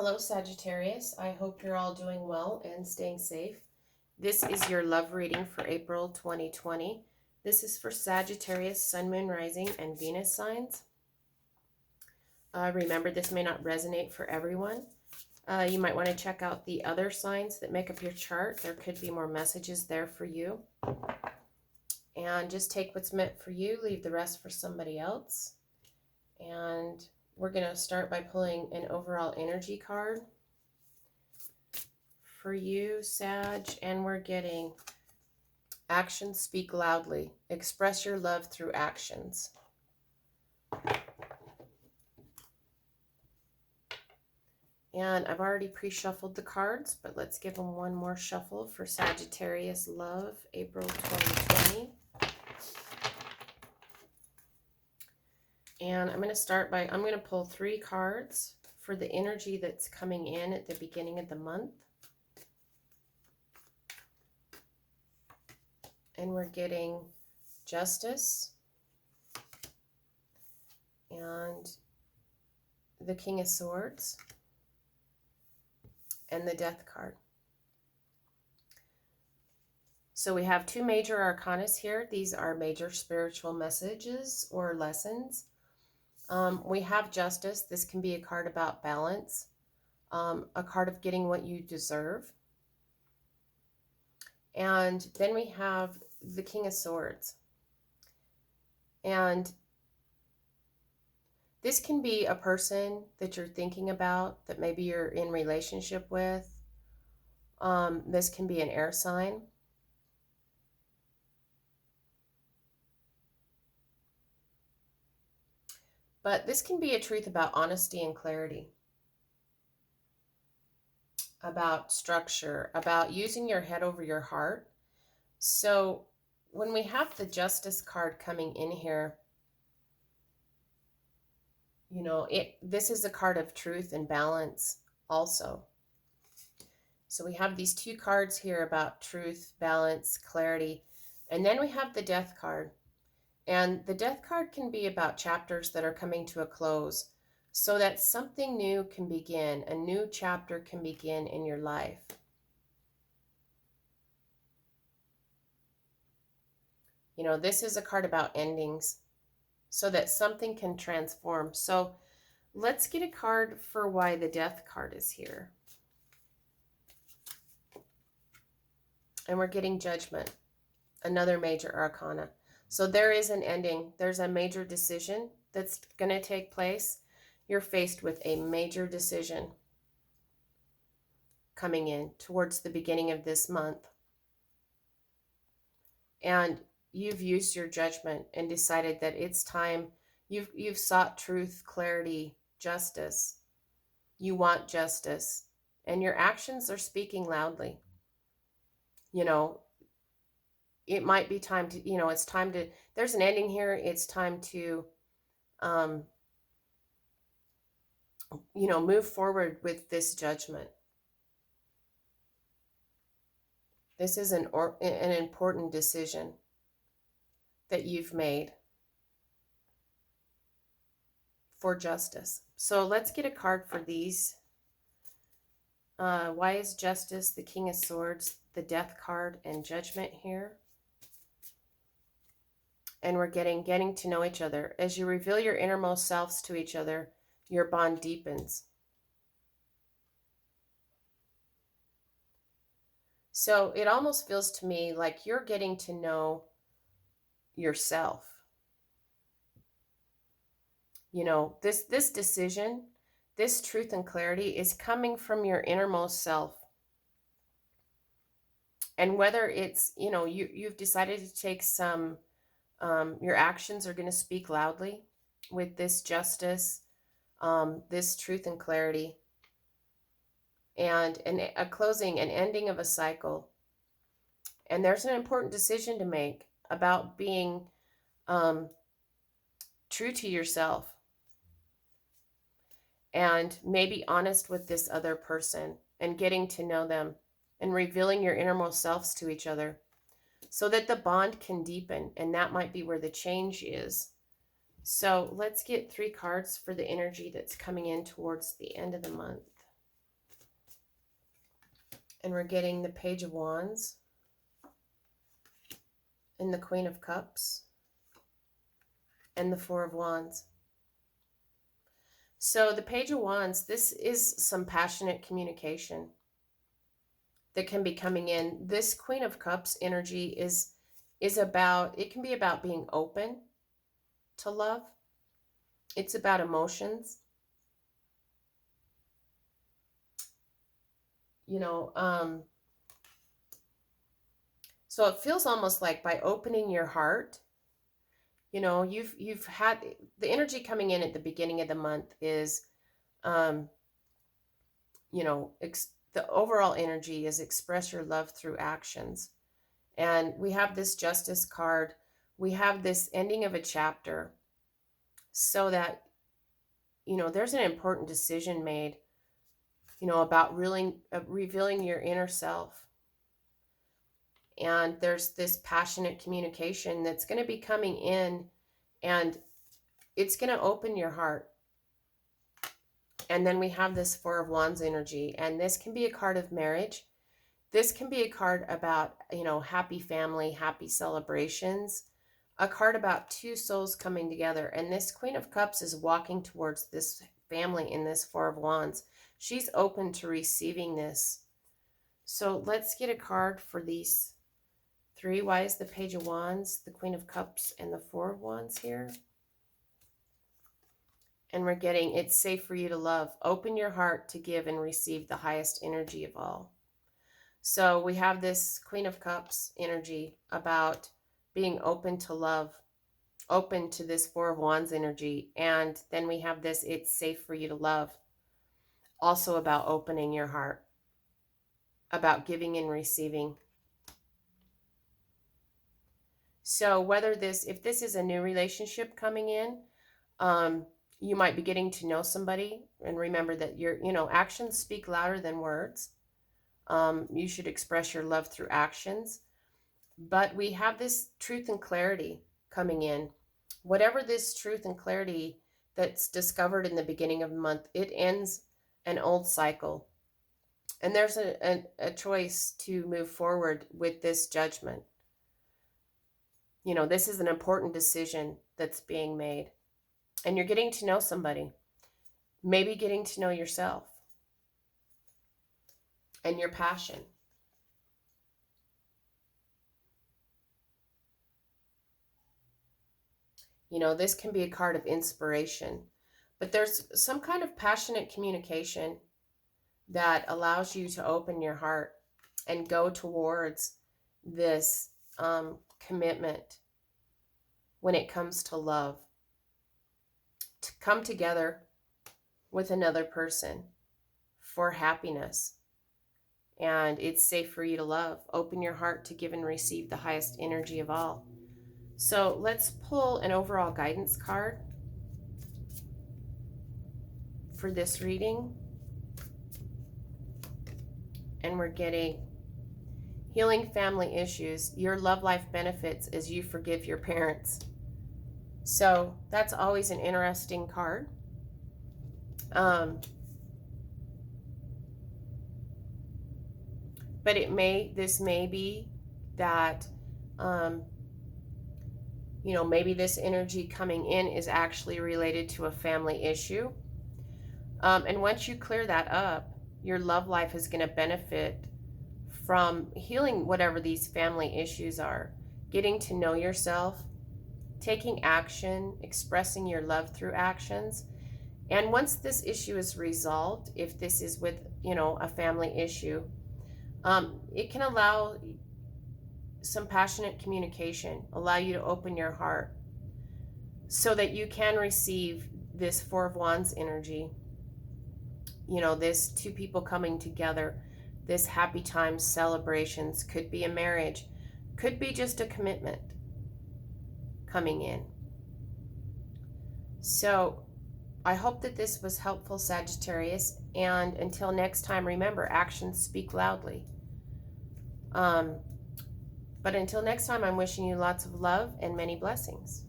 Hello, Sagittarius. I hope you're all doing well and staying safe. This is your love reading for April 2020. This is for Sagittarius, Sun, Moon, Rising, and Venus signs. Remember, this may not resonate for everyone. You might want to check out the other signs that make up your chart. There could be more messages there for you. And just take what's meant for you, leave the rest for somebody else. And we're going to start by pulling an overall energy card for you, Sag, and we're getting actions speak loudly. Express your love through actions. And I've already pre-shuffled the cards, but let's give them one more shuffle for Sagittarius love, April 2020. And I'm going to start by, I'm going to pull 3 cards for the energy that's coming in at the beginning of the month. And we're getting Justice and the King of Swords and the Death card. So we have 2 major arcanas here. These are major spiritual messages or lessons. We have Justice. This can be a card about balance, a card of getting what you deserve. And then we have the King of Swords. And this can be a person that you're thinking about, that maybe you're in relationship with. This can be an air sign. But this can be a truth about honesty and clarity, about structure, about using your head over your heart. So when we have the Justice card coming in here, you know, this is a card of truth and balance also. So we have these 2 cards here about truth, balance, clarity. And then we have the Death card. And the Death card can be about chapters that are coming to a close so that something new can begin. A new chapter can begin in your life. You know, this is a card about endings so that something can transform. So let's get a card for why the Death card is here. And we're getting Judgment, another major arcana. So there is an ending. There's a major decision that's going to take place. You're faced with a major decision coming in towards the beginning of this month. And you've used your judgment and decided that it's time. You've sought truth, clarity, justice. You want justice. And your actions are speaking loudly. You know, it might be time to, you know, it's time to, there's an ending here. It's time to, you know, move forward with this judgment. This is an important decision that you've made for justice. So let's get a card for these. Why is Justice, the King of Swords, the Death card, and Judgment here? And we're getting to know each other. As you reveal your innermost selves to each other, your bond deepens. So it almost feels to me like you're getting to know yourself. You know, this decision, this truth and clarity is coming from your innermost self. And whether it's, you know, you've decided to take some, your actions are going to speak loudly with this justice, this truth and clarity, and a closing, an ending of a cycle. And there's an important decision to make about being true to yourself and maybe honest with this other person and getting to know them and revealing your innermost selves to each other so that the bond can deepen. And that might be where the change is. So let's get 3 cards for the energy that's coming in towards the end of the month. And we're getting the Page of Wands and the Queen of Cups and the Four of Wands. So the Page of Wands, this is some passionate communication that can be coming in. This Queen of Cups energy is about, it can be about being open to love. It's about emotions. So it feels almost like by opening your heart, you've had the energy coming in at the beginning of the month is, the overall energy is express your love through actions. And we have this Justice card. We have this ending of a chapter, so that, there's an important decision made, about really revealing your inner self. And there's this passionate communication that's going to be coming in, and it's going to open your heart. And then we have this Four of Wands energy, and this can be a card of marriage. This can be a card about, happy family, happy celebrations, a card about two souls coming together. And this Queen of Cups is walking towards this family in this Four of Wands. She's open to receiving this. So let's get a card for these three. Why is the Page of Wands, the Queen of Cups, and the Four of Wands here? And we're getting, it's safe for you to love. Open your heart to give and receive the highest energy of all. So we have this Queen of Cups energy about being open to love, open to this Four of Wands energy. And then we have this, it's safe for you to love. Also about opening your heart, about giving and receiving. So if this is a new relationship coming in, you might be getting to know somebody. And remember that actions speak louder than words. You should express your love through actions. But we have this truth and clarity coming in. Whatever this truth and clarity that's discovered in the beginning of the month, it ends an old cycle. And there's a choice to move forward with this judgment. This is an important decision that's being made. And you're getting to know somebody. Maybe getting to know yourself and your passion. This can be a card of inspiration, but there's some kind of passionate communication that allows you to open your heart and go towards this commitment when it comes to love, to come together with another person for happiness. And it's safe for you to love. Open your heart to give and receive the highest energy of all. So let's pull an overall guidance card for this reading. And we're getting healing family issues. Your love life benefits as you forgive your parents. So that's always an interesting card. But this may be that, maybe this energy coming in is actually related to a family issue. And once you clear that up, your love life is going to benefit from healing whatever these family issues are, getting to know yourself, taking action, expressing your love through actions. And once this issue is resolved, if this is with, a family issue, it can allow some passionate communication, allow you to open your heart so that you can receive this Four of Wands energy. This two people coming together, this happy times, celebrations, could be a marriage, could be just a commitment coming in. So I hope that this was helpful, Sagittarius. And until next time, remember, actions speak loudly. But until next time, I'm wishing you lots of love and many blessings.